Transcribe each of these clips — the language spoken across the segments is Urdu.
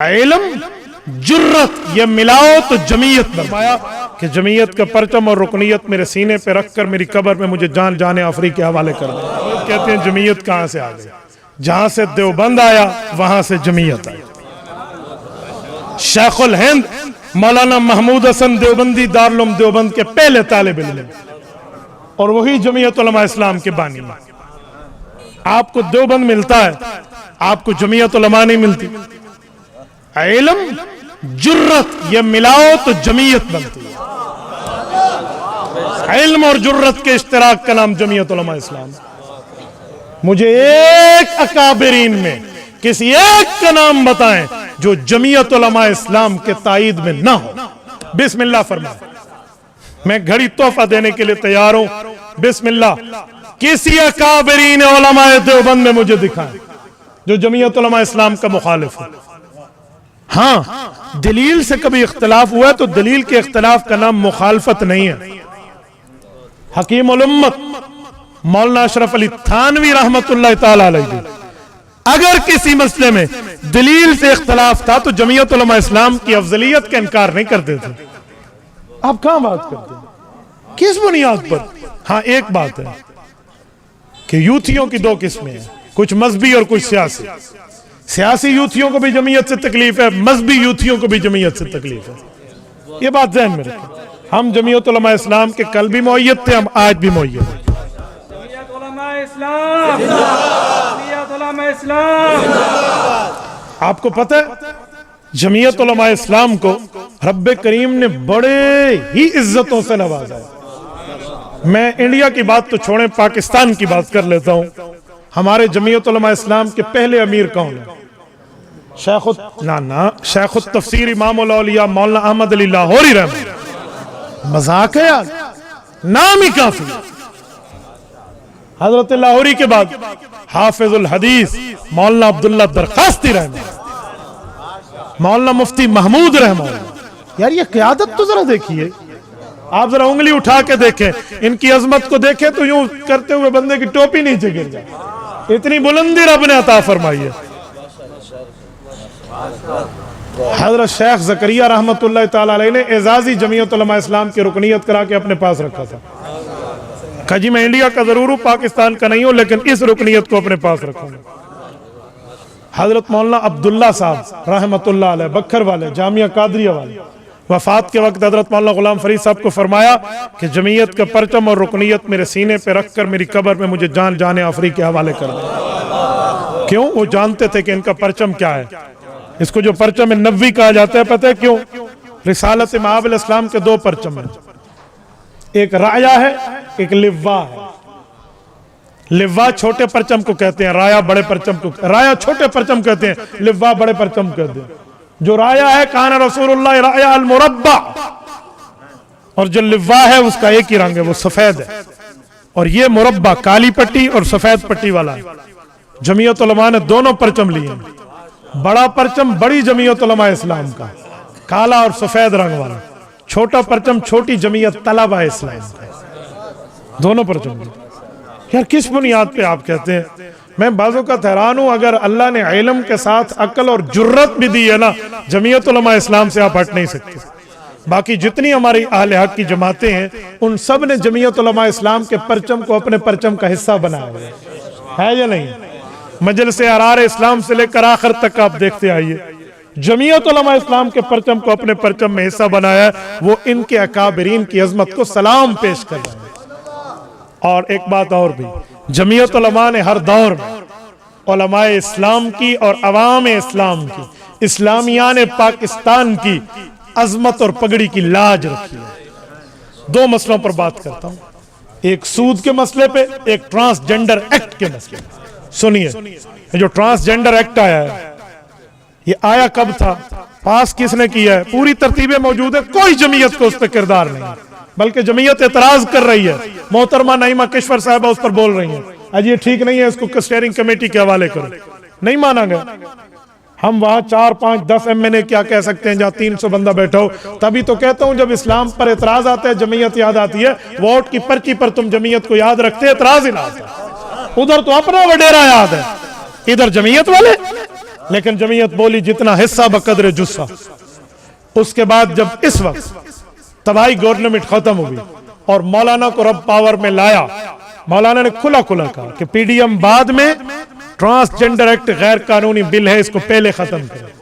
علم جرت یہ ملاؤ تو جمعیت فرمایا کہ جمعیت کا پرچم اور رکنیت میرے سینے پہ رکھ کر میری قبر میں مجھے جان جانے آفری کے حوالے کر دیں۔ کہتے ہیں جمعیت کہاں سے آ گئی؟ جہاں سے دیوبند آیا وہاں سے جمعیت آئی۔ شیخ الہند مولانا محمود حسن دیوبندی دارالعلوم دیوبند کے پہلے طالب علم اور وہی جمعیت علماء اسلام کے بانی ہیں۔ آپ کو دیوبند ملتا ہے، آپ کو جمعیت علماء نہیں ملتی۔ علم جرت یہ ملاؤ تو جمعیت بنتی ہے۔ علم اور جرت کے اشتراک کا نام جمعیت علماء اسلام۔ مجھے ایک اکابرین میں کسی ایک کا نام بتائیں جو جمعیت علماء اسلام کے تائید میں نہ ہو۔ بسم اللہ فرمائیں، میں گھڑی تحفہ دینے کے لیے تیار ہوں۔ بسم اللہ، کسی اکابرین علماء دیوبند میں مجھے دکھائیں جو جمعیت علماء اسلام کا مخالف ہے۔ ہاں دلیل سے کبھی اختلاف ہوا ہے تو دلیل کے اختلاف کا نام مخالفت نہیں ہے۔ حکیم الامت مولانا اشرف علی تھانوی رحمت اللہ تعالی علیہ اگر کسی مسئلے میں دلیل سے اختلاف تھا تو جمعیت علماء اسلام کی افضلیت کا انکار نہیں کرتے تھے۔ آپ کہاں بات کرتے ہیں؟ کس بنیاد پر؟ ہاں ایک بات ہے کہ یوتھیوں کی دو قسمیں ہیں، کچھ مذہبی اور کچھ سیاسی۔ سیاسی یوتھیوں کو بھی جمعیت سے تکلیف ہے، مذہبی یوتھیوں کو بھی جمعیت سے تکلیف ہے۔ یہ بات ذہن میں رکھیں۔ ہم جمعیت علماء اسلام کے کل بھی مؤید تھے، ہم آج بھی مؤید ہیں۔ جمعیت علماء اسلام، جمعیت علماء اسلام۔ آپ کو پتہ ہے جمعیت علماء اسلام کو رب کریم نے بڑے ہی عزتوں سے نوازا ہے۔ میں انڈیا کی بات تو چھوڑیں، پاکستان کی بات کر لیتا ہوں۔ ہمارے جمعیت علماء اسلام کے پہلے امیر کون ہیں؟ شیخ التفسیر امام الاولیاء مولانا احمد علی لاہوری رحمہ۔ مذاق ہے یار، نام ہی کافی۔ حضرت لاہوری کے بعد حافظ الحدیث مولانا عبداللہ درخواستی رحمہ، مولانا مفتی محمود رحمہ۔ یار یہ قیادت تو ذرا دیکھیے، آپ ذرا انگلی اٹھا کے دیکھیں، ان کی عظمت کو دیکھیں تو یوں کرتے ہوئے بندے کی ٹوپی نیچے گر جائے، اتنی بلندی رب نے عطا فرمائی ہے۔ حضرت شیخ زکریا رحمت اللہ تعالی علیہ نے اعزازی جمعیت علماء اسلام کی رکنیت کرا کے اپنے پاس رکھا تھا۔ کہا جی میں انڈیا کا ضرور ہوں، پاکستان کا نہیں ہوں، لیکن اس رکنیت کو اپنے پاس رکھوں گا۔ حضرت مولانا عبداللہ صاحب رحمت اللہ علیہ بکھر والے، جامعہ قادریہ والے، وفات کے وقت حضرت مولانا غلام فرید صاحب کو فرمایا کہ جمعیت کا پرچم اور رکنیت میرے سینے پہ رکھ کر میری قبر میں مجھے جان جانے آفری کے حوالے کر دیں۔ کیوں؟ وہ جانتے تھے کہ ان کا پرچم کیا ہے۔ اس کو جو پرچم نبوی کہا جاتا ہے پتہ ہے کیوں؟ رسالت مآب الاسلام کے دو پرچم ہیں، ایک رایا ہے، ایک لوا ہے۔ لوا چھوٹے پرچم کو کہتے ہیں، رایا بڑے پرچم کو، رایا چھوٹے پرچم کہتے ہیں، لوا بڑے پرچم کہتے ہیں۔ جو رایا ہے کان رسول اللہ رایا المربع، اور جو لوا ہے اس کا ایک ہی رنگ ہے، وہ سفید ہے، اور یہ مربع کالی پٹی اور سفید پٹی والا ہے۔ جمعیت علماء نے دونوں پرچم لیے ہیں، بڑا پرچم بڑی جمعیت علماء اسلام کا کالا اور سفید رنگ والا، چھوٹا پرچم چھوٹی جمعیت طلبہ اسلام کا، دونوں پرچم لیے۔ یار کس بنیاد پہ آپ کہتے ہیں؟ میں بعضوں کا حیران ہوں، اگر اللہ نے علم کے ساتھ عقل اور جرت بھی دی ہے نا، جمعیت علماء اسلام سے آپ ہٹ نہیں سکتے۔ باقی جتنی ہماری اہل حق کی جماعتیں ہیں ان سب نے جمعیت علماء اسلام کے پرچم کو اپنے پرچم کا حصہ بنایا ہے یا نہیں؟ مجلس احرار اسلام سے لے کر آخر تک آپ دیکھتے آئیے، جمعیت علماء اسلام کے پرچم کو اپنے پرچم میں حصہ بنایا ہے۔ وہ ان کے اکابرین کی عظمت کو سلام پیش کر رہے ہیں۔ اور ایک بات اور بھی، جمعیت علماء نے ہر دور میں علماء اسلام کی اور عوام اسلام کی، اسلامیان پاکستان کی عظمت اور پگڑی کی لاج رکھی ہے۔ دو مسئلوں پر بات کرتا ہوں، ایک سود کے مسئلے پہ، ایک ٹرانسجنڈر ایکٹ کے مسئلے پہ۔ سنیے، جو ٹرانسجنڈر ایکٹ آیا ہے یہ آیا کب تھا، پاس کس نے کیا ہے، پوری ترتیبیں موجود ہے، کوئی جمعیت کو اس پہ کردار نہیں، بلکہ جمعیت اعتراض کر رہی ہے۔ محترمہ نعیمہ کشور صاحبہ اس پر بول رہی ہیں اج یہ ٹھیک نہیں ہے، اس کو اسٹیئرنگ کمیٹی کے حوالے کرو۔ نہیں مانا گیا۔ ہم وہاں 4 5 10 MNA کیا کہہ سکتے ہیں جہاں 300 بندہ بیٹھا ہو؟ تبھی تو کہتا ہوں جب اسلام پر اعتراض آتا ہے جمعیت یاد آتی ہے، ووٹ کی پرچی پر تم جمعیت کو یاد رکھتے، اعتراض ہی نہ آتا۔ ادھر تو اپنا وڈیرا یاد ہے، ادھر جمعیت والے لیکن جمعیت بولی جتنا حصہ بقدر جسہ. اس کے بعد جب اس وقت تباہی گورنمنٹ ختم ہوئی اور مولانا کو رب پاور میں لایا, مولانا نے کھلا کہا کہ پی ڈی ایم بعد میں ٹرانسجنڈر ایکٹ غیر قانونی بل ہے, اس کو پہلے ختم کریں.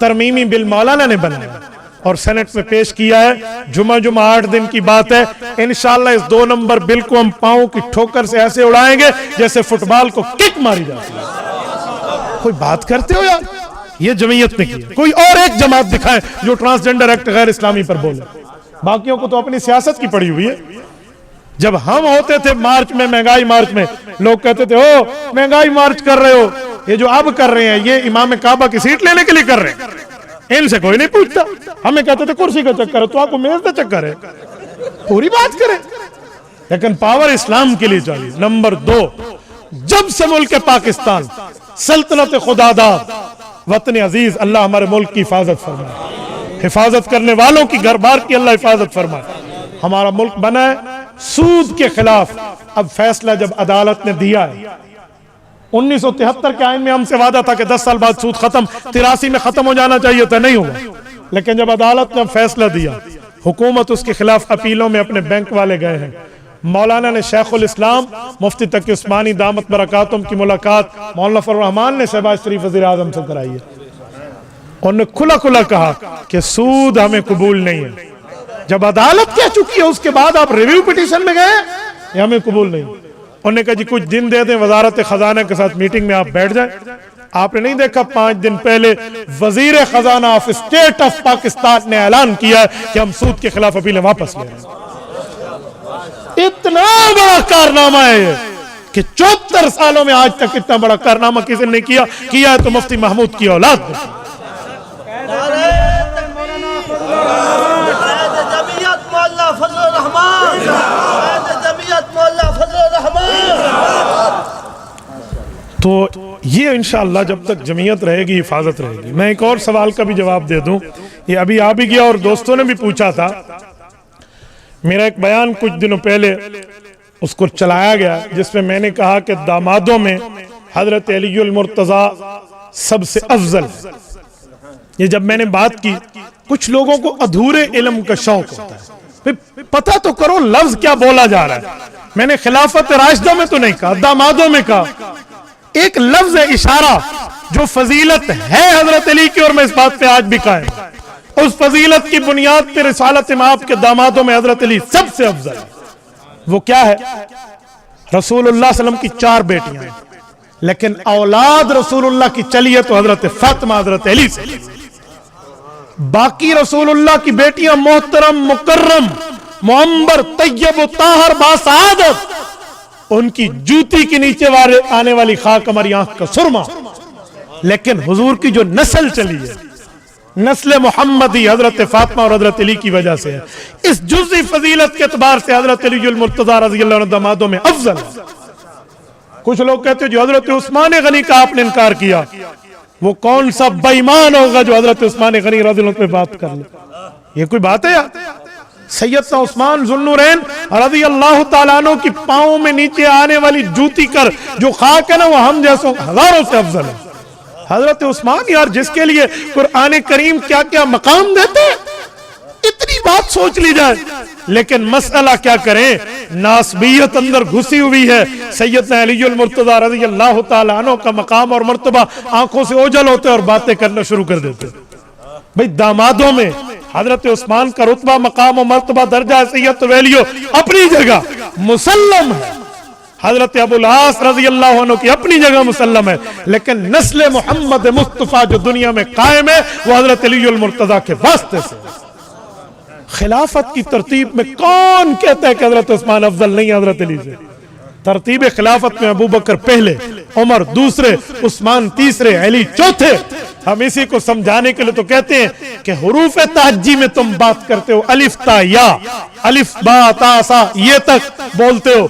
ترمیمی بل مولانا نے بنایا اور سینٹ میں پیش کیا ہے. جمعہ 8 دن کی بات ہے. انشاءاللہ اس 2 نمبر بل کو ہم پاؤں کی ٹھوکر سے ایسے اڑائیں گے جیسے فٹ بال کو کک ماری جاتی ہے. کوئی بات کرتے ہو یار؟ یہ جمعیت نے کی. کوئی اور ایک جماعت دکھائیں جو ٹرانسجنڈر ایکٹ غیر اسلامی پر بولے. باقیوں کو تو اپنی سیاست کی پڑی ہوئی ہے. جب ہم ہوتے تھے مارچ میں, مہنگائی مارچ میں, لوگ کہتے تھے او مہنگائی مارچ کر رہے ہو, یہ جو اب کر رہے ہیں یہ امام کعبہ کی سیٹ لینے کے لیے کر رہے ہیں. ان سے کوئی نہیں پوچھتا. ہمیں کہتے تھے کرسی کا چکر ہے, تو آپ کو میز کا چکر ہے. پوری بات کریں. لیکن پاور اسلام کے لیے چاہیے. نمبر 2, جب سے ملک پاکستان سلطنت خداداد وطن عزیز, اللہ ہمارے ملک کی حفاظت فرمائے, حفاظت کرنے والوں کی گھر بار کی اللہ حفاظت فرمائے. ہمارا ملک بنا ہے سود کے خلاف. اب فیصلہ جب عدالت نے دیا ہے, 1973 کے آئین میں ہم سے وعدہ تھا کہ 10 سال بعد سود ختم, 83 میں ختم ہو جانا چاہیے تھا, نہیں ہوا. لیکن جب عدالت نے فیصلہ دیا, حکومت اس کے خلاف اپیلوں میں اپنے بینک والے گئے ہیں. مولانا نے شیخ الاسلام مفتی تقی عثمانی دامت برکاتہم کی ملاقات مولانا فضل الرحمان نے شہباز شریف وزیر اعظم سے کرائی ہے. انہوں نے کھلا کہا کہ سود ہمیں قبول نہیں ہے. جب عدالت کہہ چکی ہے اس کے بعد آپ ریویو پٹیشن میں گئے, یہ ہمیں قبول نہیں. انہوں نے کہا جی کچھ دن دے دیں, وزارت خزانہ کے ساتھ میٹنگ میں آپ بیٹھ جائیں. آپ نے نہیں دیکھا 5 دن پہلے وزیر خزانہ آف اسٹیٹ آف پاکستان نے اعلان کیا ہے کہ ہم سود کے خلاف اپیلیں واپس لے رہے ہیں. اتنا بڑا کارنامہ ہے یہ کہ 74 سالوں میں آج تک اتنا بڑا کارنامہ کسی نے کیا ہے تو مفتی محمود کی اولاد نے. تو یہ انشاءاللہ جب تک جمعیت رہے گی حفاظت رہے گی. میں ایک اور سوال کا بھی جواب دے دوں, یہ ابھی آ بھی گیا اور دوستوں نے بھی پوچھا تھا. میرا ایک بیان کچھ دنوں پہلے اس کو چلایا گیا جس میں نے کہا کہ دامادوں میں حضرت علی المرتضیٰ سب سے افضل ہے. یہ جب میں نے بات کی, کچھ لوگوں کو ادھورے علم کا شوق ہوتا ہے, پتہ تو کرو لفظ کیا بولا جا رہا ہے. میں نے خلافت راشدہ میں تو نہیں کہا, دامادوں میں کہا. ایک لفظ اشارہ جو فضیلت ہے حضرت علی کی, اور میں اس بات پہ آج بھی قائم. اس فضیلت کی بنیاد پہ رسالت امام کے دامادوں میں حضرت علی سب سے افضل ہے. وہ کیا ہے؟ رسول اللہ صلی اللہ علیہ وسلم کی 4 بیٹیاں ہیں, لیکن اولاد رسول اللہ کی چلی ہے تو حضرت فاطمہ حضرت علی سے. باقی رسول اللہ کی بیٹیاں محترم, مکرم, معمبر, طیب و طاہر, باسعادت. ان کی جوتی کے نیچے آنے والی خاک ہماری آنکھ کا سرما. لیکن حضور کی جو نسل چلی ہے, نسل محمدی حضرت فاطمہ اور حضرت علی کی وجہ سے ہے. اس جزئی فضیلت کے اعتبار سے حضرت علی المرتضیٰ رضی اللہ عنہ دامادوں میں افضل ہے. کچھ لوگ کہتے ہیں جو حضرت عثمان غنی کا آپ نے انکار کیا, وہ کون سا بے ایمان ہوگا جو حضرت عثمان غنی رضی اللہ عنہ پہ بات کر لے. یہ کوئی بات ہے یار؟ سیدنا عثمان ذو النورین رضی اللہ تعالیٰ عنہ کی پاؤں میں نیچے آنے والی جوتی کر جو خاک ہے نا, وہ ہم جیسوں ہزاروں سے افضل ہے. حضرت عثمان یار جس کے لیے قرآن کریم کیا کیا مقام دیتے ہیں, اتنی بات سوچ لی جائے. لیکن مسئلہ کیا کریں, ناسبیت اندر گھسی ہوئی ہے. سیدنا علی المرتضیٰ رضی اللہ تعالیٰ عنہ کا مقام اور مرتبہ آنکھوں سے اوجھل ہوتے اور باتیں کرنا شروع کر دیتے. بھئی دامادوں میں حضرت عثمان کا رتبہ, مقام و مرتبہ, درجہ, حیثیت, ویلیو اپنی جگہ مسلم ہے. حضرت ابو العاص رضی اللہ عنہ کی اپنی جگہ مسلم ہے. لیکن نسل محمد مصطفیٰ جو دنیا میں قائم ہے وہ حضرت علی المرتضیٰ کے واسطے سے. خلافت کی ترتیب میں کون کہتا ہے کہ حضرت عثمان افضل نہیں حضرت علی سے؟ ترتیب خلافت میں ابو بکر پہلے, عمر دوسرے, عثمان تیسرے, علی چوتھے. ہم اسی کو سمجھانے کے لیے تو کہتے ہیں کہ حروف تہجی میں تم بات کرتے ہو, الف تا یا, الف با تا سا یہ تک بولتے ہو.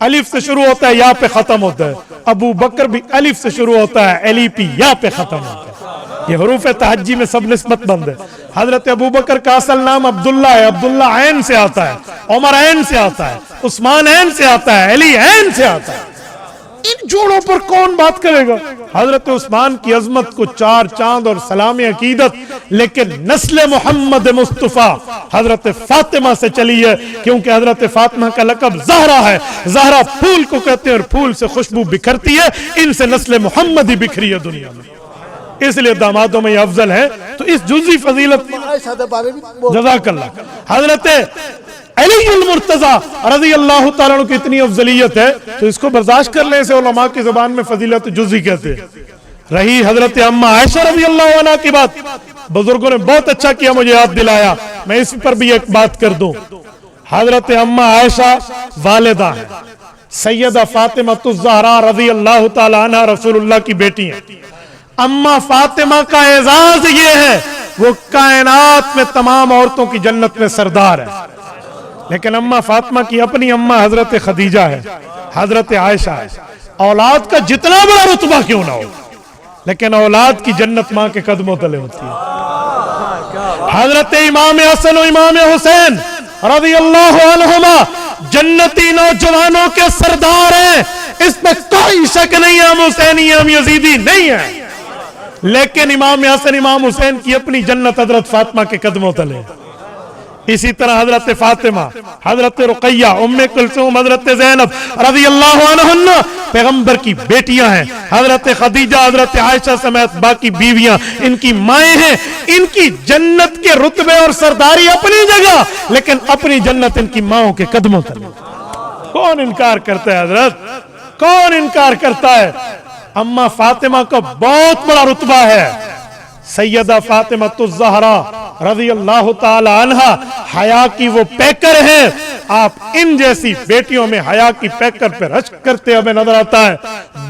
الف سے شروع ہوتا ہے, یا پہ ختم ہوتا ہے. ابو بکر بھی الف سے شروع ہوتا ہے, علی پی یا پہ ختم ہوتا ہے. یہ حروف تہجی میں سب نسبت بند ہے. حضرت ابو بکر کا اصل نام عبداللہ ہے, عبداللہ عین سے آتا ہے, عمر عین سے آتا ہے, عثمان عین سے آتا ہے, علی عین سے آتا ہے. ان جوڑوں پر کون بات کرے گا؟ حضرت عثمان کی عظمت کو چار چاند اور سلام عقیدت، لیکن نسل محمد مصطفیٰ حضرت فاطمہ سے چلی ہے، کیونکہ حضرت فاطمہ کا لقب زہرا ہے، زہرا پھول کو کہتے ہیں اور پھول سے خوشبو بکھرتی ہے، ان سے نسل محمد ہی بکھری ہے دنیا میں، اس لیے دامادوں میں یہ افضل ہے۔ تو اس جزوی فضیلت جزاک اللہ، حضرت علی المرتضی رضی اللہ تعالیٰ عنہ کی اتنی افضلیت ہے تو اس کو برداشت کر لیں، اسے علماء کی زبان میں فضیلت جزوی کہتے ہیں۔ رہی حضرت اما عائشہ رضی اللہ عنہ کی بات، بزرگوں نے بہت اچھا کیا مجھے یاد دلایا، میں اس پر بھی ایک بات کر دوں۔ حضرت اما عائشہ والدہ ہیں، سیدہ فاطمہ الزہرا رضی اللہ تعالیٰ عنہ رسول اللہ کی بیٹی ہیں۔ اما فاطمہ کا اعزاز یہ ہے وہ کائنات میں تمام عورتوں کی جنت میں سردار ہے، لیکن اما فاطمہ کی اپنی اما حضرت خدیجہ ہے، حضرت عائشہ ہے۔ اولاد کا جتنا بڑا رتبہ کیوں نہ ہو، لیکن اولاد کی جنت ماں کے قدموں تلے ہوتی ہے۔ حضرت امام حسن و امام حسین رضی اللہ عنہما جنتی نوجوانوں کے سردار ہیں، اس میں کوئی شک نہیں ہے، ہم حسینی ہم یزیدی نہیں ہیں، لیکن امام حسن امام حسین کی اپنی جنت حضرت فاطمہ کے قدموں تلے۔ اسی طرح حضرت فاطمہ، حضرت رقیہ، ام کلثوم، حضرت زینب رضی اللہ عنہن پیغمبر کی بیٹیاں ہیں، حضرت خدیجہ، حضرت عائشہ سمیت باقی بیویاں ان کی مائیں ہیں، ان کی جنت کے رتبے اور سرداری اپنی جگہ، لیکن اپنی جنت ان کی ماؤں کے قدموں تلے۔ کون انکار کرتا ہے حضرت؟ کون انکار کرتا ہے؟ اما فاطمہ کا بہت بڑا رتبہ ہے۔ سیدہ فاطمہ الزہرا رضی اللہ تعالی عنہ حیا کی وہ پیکر ہیں، آپ ان جیسی بیٹیوں میں حیا کی پیکر پہ رشک کرتے ہمیں نظر آتا ہے،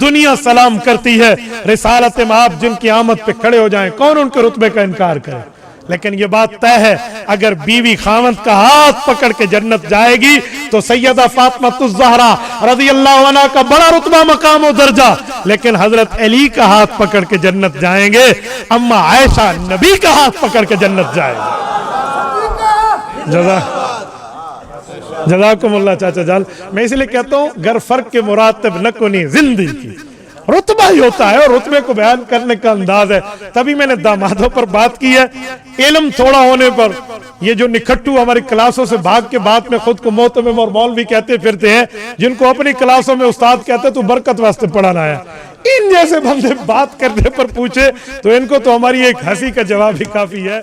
دنیا سلام کرتی ہے، رسالت مآب جن کی آمد پہ کھڑے ہو جائیں کون ان کے رتبے کا انکار کرے؟ لیکن یہ بات طے ہے، اگر بیوی خاوند کا ہاتھ پکڑ کے جنت جائے گی تو سیدہ فاطمہ الزہرا رضی اللہ عنہ کا بڑا رتبہ مقام و درجہ، لیکن حضرت علی کا ہاتھ پکڑ کے جنت جائیں گے، اما عائشہ نبی کا ہاتھ پکڑ کے جنت جائے گی۔ جزاکم اللہ چاچا جان۔ میں اس لیے کہتا ہوں گر فرق کے مراتب نہ کنی زندگی کی، رتبہ ہی ہوتا ہے اور رتبے کو بیان کرنے کا انداز ہے۔ تبھی میں نے دامادوں پر بات کی ہے، علم تھوڑا ہونے پر یہ جو نکھٹو ہماری کلاسوں سے بھاگ کے بعد میں خود کو محتمم اور مولوی کہتے پھرتے ہیں، جن کو اپنی کلاسوں میں استاد کہتے تو برکت واسطے پڑھانا ہے، ان جیسے بندے بات کرنے پر پوچھے تو ان کو تو ہماری ایک ہنسی کا جواب ہی کافی ہے۔